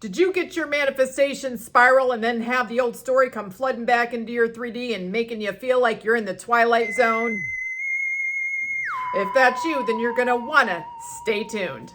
Did you get your manifestation spiral and then have the old story come flooding back into your 3D and making you feel like you're in the twilight zone? If that's you, then you're going to want to stay tuned.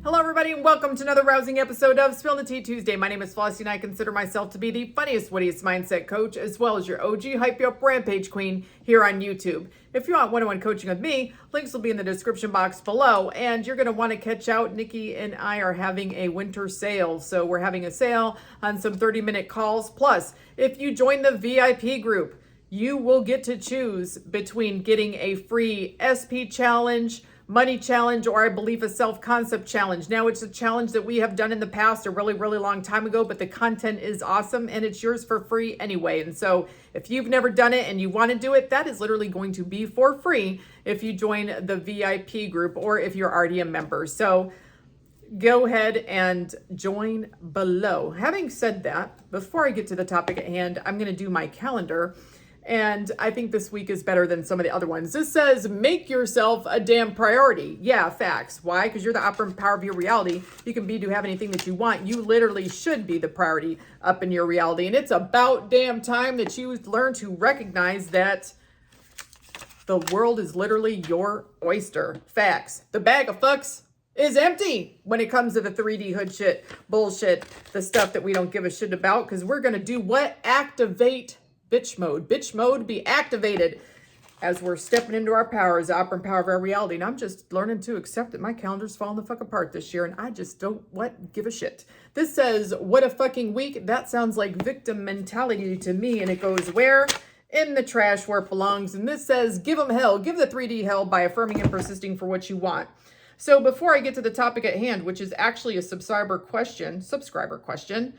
Hello everybody and welcome to another rousing episode of Spill the Tea Tuesday. My name is Flossie and I consider myself to be the funniest, wittiest mindset coach as well as your OG Hype You Up Rampage Queen here on YouTube. If you want one-on-one coaching with me, links will be in the description box below, and you're going to want to catch out. Nikki and I are having a winter sale, so we're having a sale on some 30-minute calls. Plus, if you join the VIP group, you will get to choose between getting a free SP challenge, money challenge, or I believe a self-concept challenge. Now, it's a challenge that we have done in the past a really long time ago, but the content is awesome and it's yours for free anyway. And so if you've never done it and you want to do it, that is literally going to be for free if you join the VIP group or if you're already a member. So go ahead and join below. Having said that, before I get to the topic at hand, I'm going to do my calendar. And I think this week is better than some of the other ones. This says, make yourself a damn priority. Yeah, facts. Why? Because you're the operative power of your reality. You can be to have anything that you want. You literally should be the priority up in your reality. And it's about damn time that you learn to recognize that the world is literally your oyster. Facts. The bag of fucks is empty when it comes to the 3D hood shit, bullshit, the stuff that we don't give a shit about. Because we're going to do what? Activate bitch mode. Bitch mode be activated as we're stepping into our power as the operative power of our reality. And I'm just learning to accept that my calendar's falling the fuck apart this year and I just don't give a shit. This says, what a fucking week. That sounds like victim mentality to me. And it goes where? In the trash where it belongs. And this says, give them hell. Give the 3D hell by affirming and persisting for what you want. So before I get to the topic at hand, which is actually a subscriber question,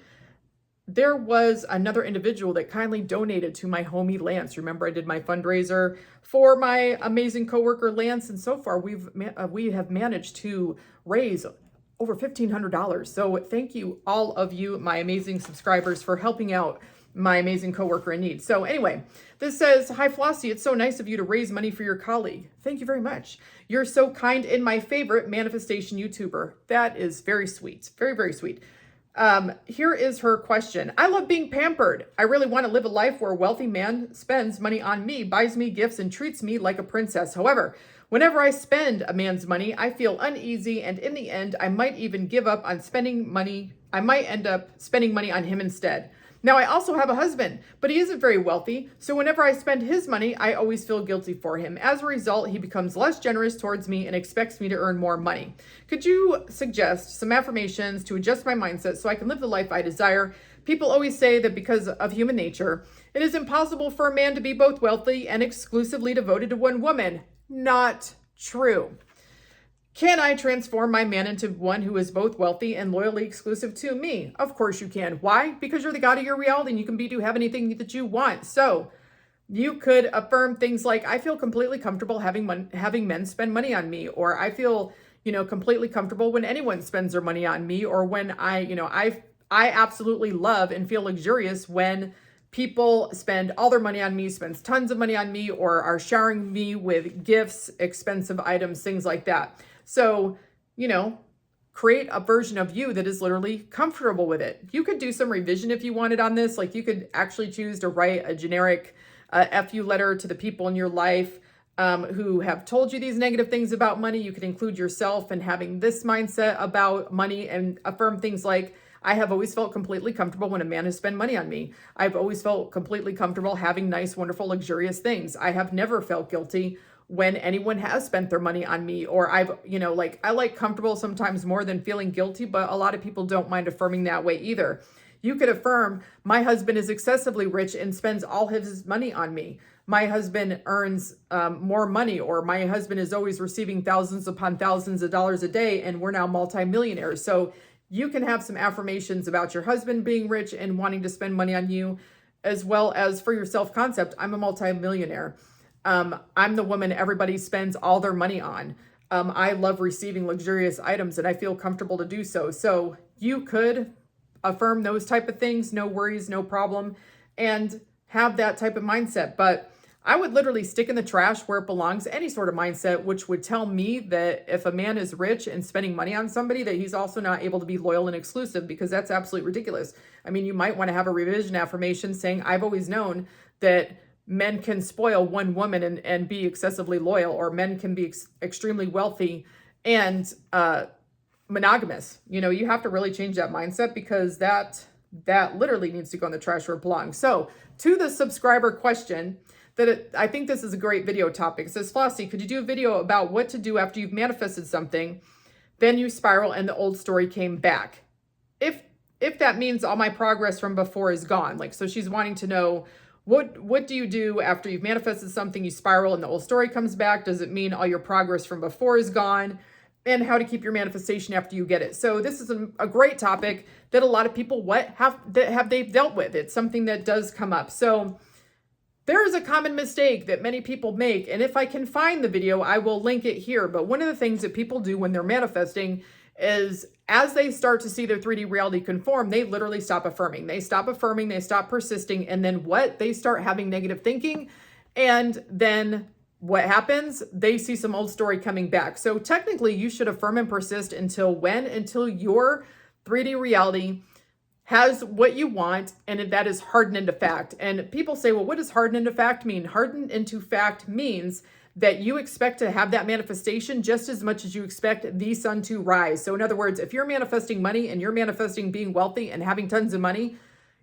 there was another individual that kindly donated to my homie Lance. Remember, I did my fundraiser for my amazing coworker Lance, and so far we have managed to raise over $1,500. So thank you, all of you, my amazing subscribers, for helping out my amazing coworker in need. So anyway, this says, hi Flossie, it's so nice of you to raise money for your colleague. Thank you very much. You're so kind and my favorite manifestation YouTuber. That is very sweet. Very sweet. Here is her question. I love being pampered. I really want to live a life where a wealthy man spends money on me, buys me gifts, and treats me like a princess. However, whenever I spend a man's money, I feel uneasy, and in the end, I might even give up on spending money. I might end up spending money on him instead. Now, I also have a husband, but he isn't very wealthy, so whenever I spend his money, I always feel guilty for him. As a result, he becomes less generous towards me and expects me to earn more money. Could you suggest some affirmations to adjust my mindset so I can live the life I desire? People always say that because of human nature, it is impossible for a man to be both wealthy and exclusively devoted to one woman. Not true. Can I transform my man into one who is both wealthy and loyally exclusive to me? Of course you can. Why? Because you're the god of your reality and you can have anything that you want. So you could affirm things like, I feel completely comfortable having men spend money on me, or I feel, completely comfortable when anyone spends their money on me, or when I absolutely love and feel luxurious when people spend all their money on me, spends tons of money on me, or are showering me with gifts, expensive items, things like that. So, create a version of you that is literally comfortable with it. You could do some revision if you wanted on this. Like you could actually choose to write a generic FU letter to the people in your life who have told you these negative things about money. You could include yourself in having this mindset about money and affirm things like, I have always felt completely comfortable when a man has spent money on me. I've always felt completely comfortable having nice, wonderful, luxurious things. I have never felt guilty when anyone has spent their money on me, or I like comfortable sometimes more than feeling guilty, but a lot of people don't mind affirming that way either. You could affirm, my husband is excessively rich and spends all his money on me. My husband earns more money, or my husband is always receiving thousands upon thousands of dollars a day and we're now multimillionaires. So you can have some affirmations about your husband being rich and wanting to spend money on you, as well as for your self-concept, I'm a multimillionaire. I'm the woman everybody spends all their money on. I love receiving luxurious items and I feel comfortable to do so. So you could affirm those type of things, no worries, no problem, and have that type of mindset. But I would literally stick in the trash where it belongs, any sort of mindset, which would tell me that if a man is rich and spending money on somebody, that he's also not able to be loyal and exclusive, because that's absolutely ridiculous. I mean, you might want to have a revision affirmation saying, I've always known that men can spoil one woman and be excessively loyal, or men can be extremely wealthy and monogamous. You know, you have to really change that mindset, because that literally needs to go in the trash where it belongs. So to the subscriber question, I think this is a great video topic. It says, Flossie, could you do a video about what to do after you've manifested something, then you spiral and the old story came back? If that means all my progress from before is gone. Like, so she's wanting to know, what do you do after you've manifested something, you spiral and the old story comes back? Does it mean all your progress from before is gone? And how to keep your manifestation after you get it. So this is a great topic that a lot of people have they've dealt with. It's something that does come up. So there is a common mistake that many people make, and if I can find the video, I will link it here. But one of the things that people do when they're manifesting is, as they start to see their 3D reality conform, they literally stop affirming. They stop affirming, they stop persisting, and then what? They start having negative thinking, and then what happens? They see some old story coming back. So technically, you should affirm and persist until when? Until your 3D reality has what you want, and that is hardened into fact. And people say, well, what does hardened into fact mean? Hardened into fact means that you expect to have that manifestation just as much as you expect the sun to rise. So in other words, if you're manifesting money and you're manifesting being wealthy and having tons of money,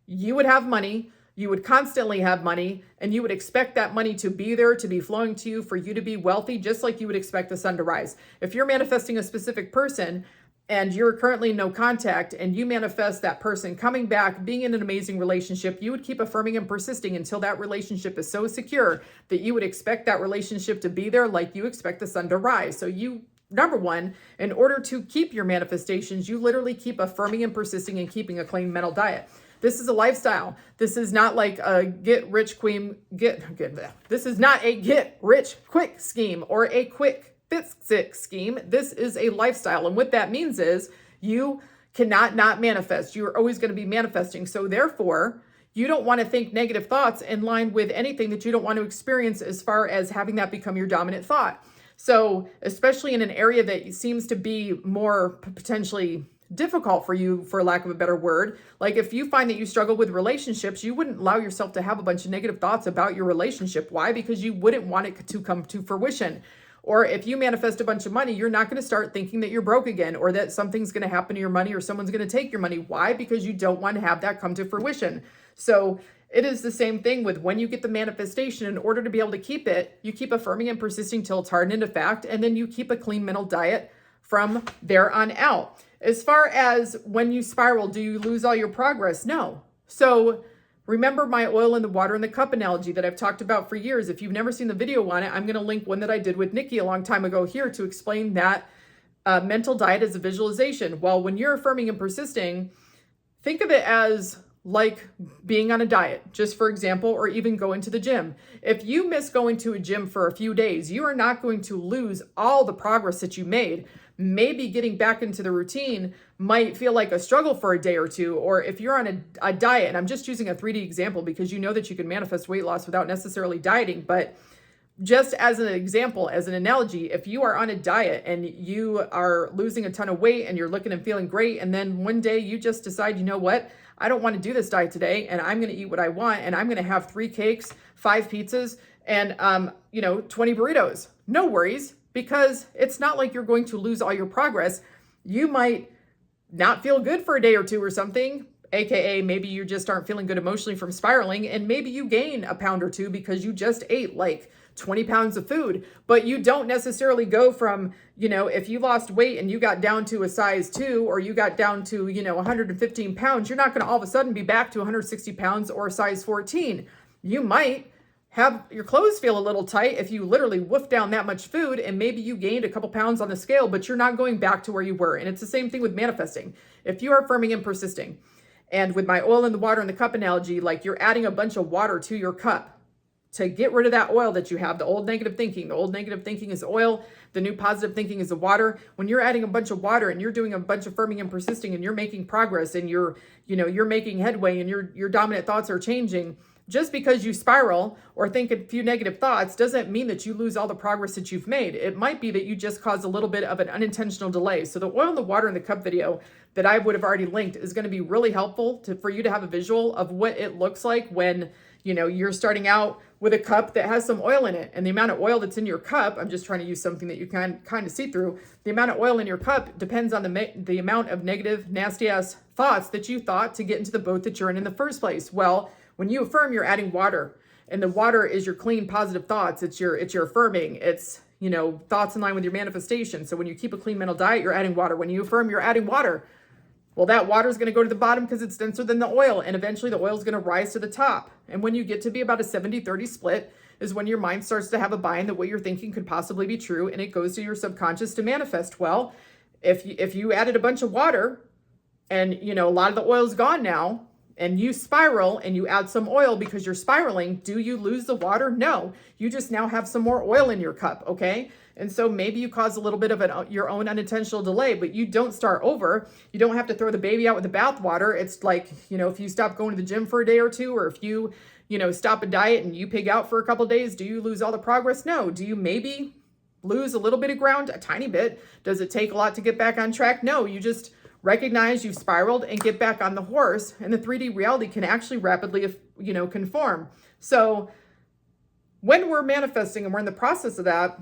you would have money, you would constantly have money, and you would expect that money to be there, to be flowing to you, for you to be wealthy, just like you would expect the sun to rise. If you're manifesting a specific person, and you're currently in no contact, and you manifest that person coming back, being in an amazing relationship, you would keep affirming and persisting until that relationship is so secure that you would expect that relationship to be there, like you expect the sun to rise. So you, number one, in order to keep your manifestations, you literally keep affirming and persisting and keeping a clean mental diet. This is a lifestyle. This is not like a this is not a get rich quick scheme or a quick fix scheme. This is a lifestyle. And what that means is you cannot not manifest. You're always going to be manifesting. So therefore, you don't want to think negative thoughts in line with anything that you don't want to experience, as far as having that become your dominant thought. So especially in an area that seems to be more potentially difficult for you, for lack of a better word, like if you find that you struggle with relationships, you wouldn't allow yourself to have a bunch of negative thoughts about your relationship. Why? Because you wouldn't want it to come to fruition. Or if you manifest a bunch of money, you're not going to start thinking that you're broke again, or that something's going to happen to your money, or someone's going to take your money. Why? Because you don't want to have that come to fruition. So it is the same thing with when you get the manifestation. In order to be able to keep it, you keep affirming and persisting till it's hardened into fact, and then you keep a clean mental diet from there on out. As far as when you spiral, do you lose all your progress? No. So remember my oil in the water in the cup analogy that I've talked about for years. If you've never seen the video on it, I'm going to link one that I did with Nikki a long time ago here to explain that mental diet as a visualization. Well, when you're affirming and persisting, think of it as like being on a diet, just for example, or even going to the gym. If you miss going to a gym for a few days, you are not going to lose all the progress that you made. Maybe getting back into the routine might feel like a struggle for a day or two. Or if you're on a diet, and I'm just using a 3D example because you know that you can manifest weight loss without necessarily dieting, but just as an example, as an analogy, if you are on a diet and you are losing a ton of weight and you're looking and feeling great, and then one day you just decide, you know what, I don't want to do this diet today, and I'm going to eat what I want, and I'm going to have 3 cakes, 5 pizzas, and 20 burritos. No worries, because it's not like you're going to lose all your progress. You might not feel good for a day or two or something, aka maybe you just aren't feeling good emotionally from spiraling, and maybe you gain a pound or two because you just ate like 20 pounds of food, but you don't necessarily go from, if you lost weight and you got down to a size 2, or you got down to, 115 pounds, you're not going to all of a sudden be back to 160 pounds or a size 14. You might have your clothes feel a little tight if you literally wolf down that much food, and maybe you gained a couple pounds on the scale, but you're not going back to where you were. And it's the same thing with manifesting. If you are affirming and persisting, and with my oil in the water in the cup analogy, like you're adding a bunch of water to your cup. to get rid of that oil that you have, the old negative thinking. The old negative thinking is oil. The new positive thinking is the water. When you're adding a bunch of water and you're doing a bunch of affirming and persisting and you're making progress and you're making headway and your dominant thoughts are changing, just because you spiral or think a few negative thoughts doesn't mean that you lose all the progress that you've made. It might be that you just caused a little bit of an unintentional delay. So the oil and the water in the cup video that I would have already linked is going to be really helpful for you to have a visual of what it looks like when you're starting out with a cup that has some oil in it. And the amount of oil that's in your cup, I'm just trying to use something that you can kind of see through. The amount of oil in your cup depends on the amount of negative, nasty ass thoughts that you thought to get into the boat that you're in the first place. Well, when you affirm, you're adding water, and the water is your clean, positive thoughts. It's your affirming. It's, thoughts in line with your manifestation. So when you keep a clean mental diet, you're adding water. When you affirm, you're adding water. Well, that water is going to go to the bottom because it's denser than the oil, and eventually the oil is going to rise to the top. And when you get to be about a 70-30 split is when your mind starts to have a buy-in that what you're thinking could possibly be true, and it goes to your subconscious to manifest. Well, if you added a bunch of water and, a lot of the oil is gone now, and you spiral and you add some oil because you're spiraling, do you lose the water? No, you just now have some more oil in your cup, okay? And so maybe you cause a little bit of your own unintentional delay, but you don't start over. You don't have to throw the baby out with the bathwater. It's like, if you stop going to the gym for a day or two, or if you, stop a diet and you pig out for a couple days, do you lose all the progress? No. Do you maybe lose a little bit of ground, a tiny bit? Does it take a lot to get back on track? No, you just recognize you've spiraled and get back on the horse, and the 3D reality can actually rapidly, conform. So when we're manifesting and we're in the process of that,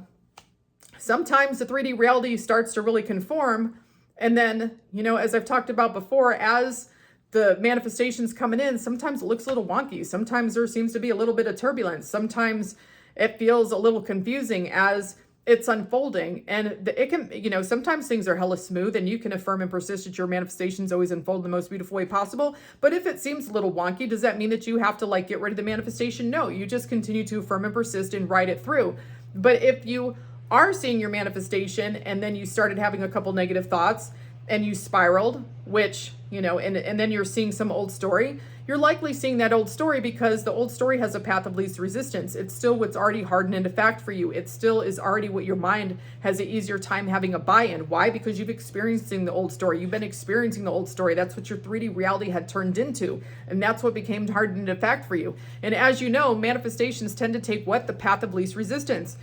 sometimes the 3D reality starts to really conform. And then, as I've talked about before, as the manifestations coming in, sometimes it looks a little wonky. Sometimes there seems to be a little bit of turbulence. Sometimes it feels a little confusing as it's unfolding, and it can, sometimes things are hella smooth and you can affirm and persist that your manifestations always unfold in the most beautiful way possible. But if it seems a little wonky, does that mean that you have to get rid of the manifestation? No, you just continue to affirm and persist and ride it through. But if you are seeing your manifestation and then you started having a couple negative thoughts and you spiraled, which, and then you're seeing some old story, you're likely seeing that old story because the old story has a path of least resistance. It's still what's already hardened into fact for you. It still is already what your mind has an easier time having a buy-in. Why? Because you've experiencing the old story. You've been experiencing the old story. That's what your 3D reality had turned into. And that's what became hardened into fact for you. And as you know, manifestations tend to take what? The path of least resistance.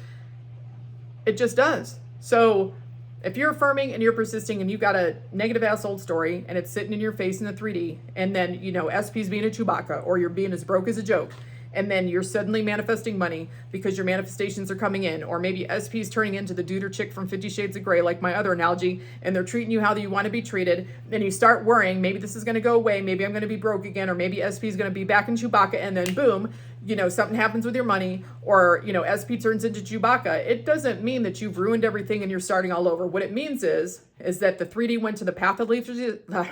It just does. So if you're affirming and you're persisting and you got a negative ass old story and it's sitting in your face in the 3D, and then, SP's being a Chewbacca, or you're being as broke as a joke, and then you're suddenly manifesting money because your manifestations are coming in, or maybe SP's turning into the dude or chick from 50 Shades of Grey, like my other analogy, and they're treating you how you want to be treated, then you start worrying, maybe this is going to go away, maybe I'm going to be broke again, or maybe SP's going to be back in Chewbacca, and then boom, something happens with your money, or, SP turns into Chewbacca. It doesn't mean that you've ruined everything and you're starting all over. What it means is that the 3D went to the path of least resistance.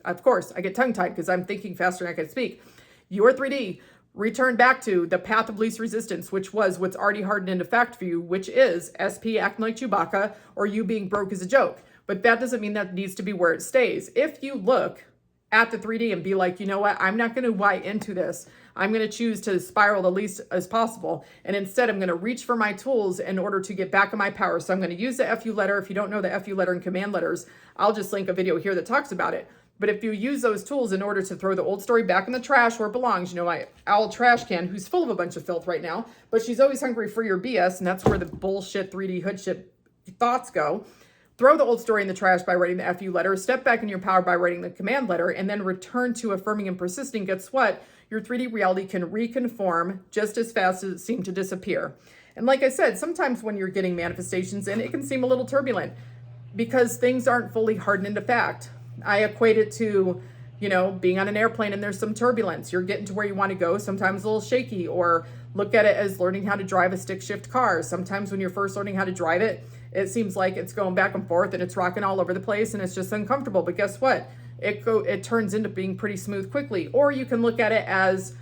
Of course, I get tongue-tied because I'm thinking faster than I can speak. Your 3D returned back to the path of least resistance, which was what's already hardened into fact for you, which is SP acting like Chewbacca or you being broke as a joke. But that doesn't mean that needs to be where it stays. If you look at the 3D and be like, you know what, I'm not going to buy into this. I'm going to choose to spiral the least as possible. And instead, I'm going to reach for my tools in order to get back in my power. So I'm going to use the FU letter. If you don't know the FU letter and command letters, I'll just link a video here that talks about it. But if you use those tools in order to throw the old story back in the trash where it belongs, my owl trash can, who's full of a bunch of filth right now, but she's always hungry for your BS, and that's where the bullshit 3D hood shit thoughts go. Throw the old story in the trash by writing the FU letter, step back in your power by writing the command letter, and then return to affirming and persisting. Guess what? Your 3D reality can reconform just as fast as it seemed to disappear. And like I said, sometimes when you're getting manifestations in, it can seem a little turbulent because things aren't fully hardened into fact. I equate it to, being on an airplane and there's some turbulence. You're getting to where you want to go, sometimes a little shaky, or look at it as learning how to drive a stick shift car. Sometimes when you're first learning how to drive it, it seems like it's going back and forth and it's rocking all over the place and it's just uncomfortable. But guess what? It turns into being pretty smooth quickly. Or you can look at it as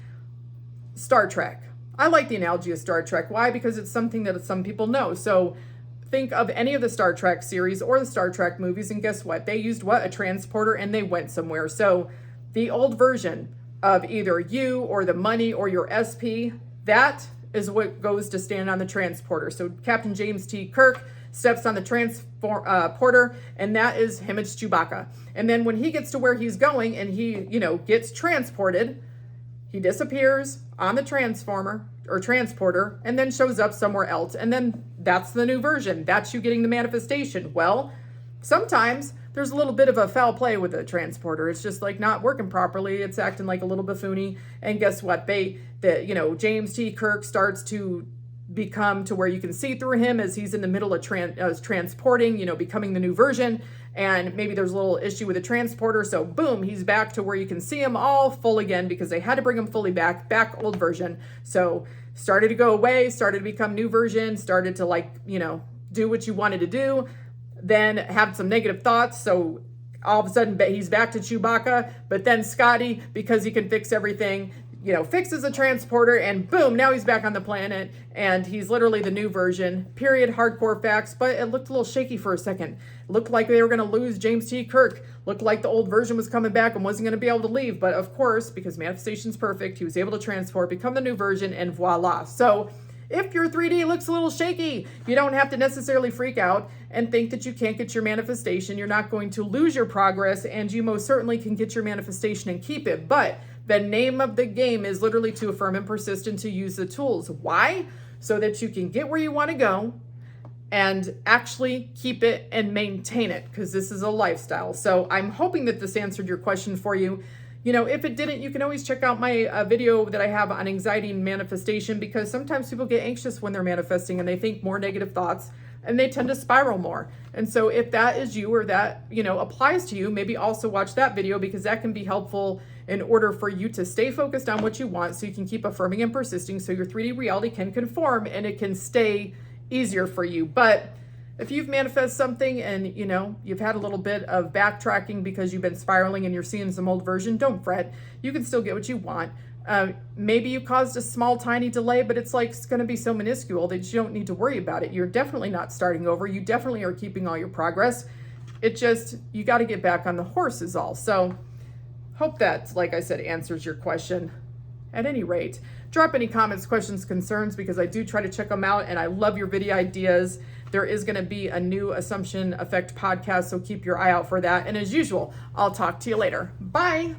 Star Trek. I like the analogy of Star Trek. Why? Because it's something that some people know. So think of any of the Star Trek series or the Star Trek movies, and guess what? They used what? A transporter, and they went somewhere. So the old version of either you or the money or your SP, that is what goes to stand on the transporter. So Captain James T. Kirk steps on the transporter, and that is him. It's Chewbacca. And then when he gets to where he's going and he, gets transported, he disappears on the transformer or transporter and then shows up somewhere else. And then that's the new version. That's you getting the manifestation. Well, sometimes there's a little bit of a foul play with the transporter. It's just like not working properly. It's acting like a little buffoony. And guess what? James T. Kirk starts to become to where you can see through him as he's in the middle of transporting, becoming the new version. And maybe there's a little issue with the transporter. So boom, he's back to where you can see him all full again because they had to bring him fully back old version. So started to go away, started to become new version, started to do what you wanted to do, then have some negative thoughts. So all of a sudden he's back to Chewbacca, but then Scotty, because he can fix everything, fixes a transporter and boom, now he's back on the planet and he's literally the new version, period, hardcore facts. But it looked a little shaky for a second. It looked like they were going to lose James T. Kirk. Looked like the old version was coming back and wasn't going to be able to leave. But of course, because manifestation's perfect, he was able to transport, become the new version, and voila. So if your 3D looks a little shaky, you don't have to necessarily freak out and think that you can't get your manifestation. You're not going to lose your progress, and you most certainly can get your manifestation and keep it. But the name of the game is literally to affirm and persist and to use the tools. Why? So that you can get where you want to go and actually keep it and maintain it, because this is a lifestyle. So I'm hoping that this answered your question for you. If it didn't, you can always check out my video that I have on anxiety and manifestation, because sometimes people get anxious when they're manifesting and they think more negative thoughts and they tend to spiral more. And so if that is you or that, applies to you, maybe also watch that video, because that can be helpful in order for you to stay focused on what you want so you can keep affirming and persisting so your 3D reality can conform and it can stay easier for you. But if you've manifested something and, you've had a little bit of backtracking because you've been spiraling and you're seeing some old version, don't fret. You can still get what you want. Maybe you caused a small, tiny delay, but it's going to be so minuscule that you don't need to worry about it. You're definitely not starting over. You definitely are keeping all your progress. You got to get back on the horse is all. So hope that, like I said, answers your question. At any rate, drop any comments, questions, concerns, because I do try to check them out and I love your video ideas. There is going to be a new Assumption Effect podcast, so keep your eye out for that. And as usual, I'll talk to you later. Bye.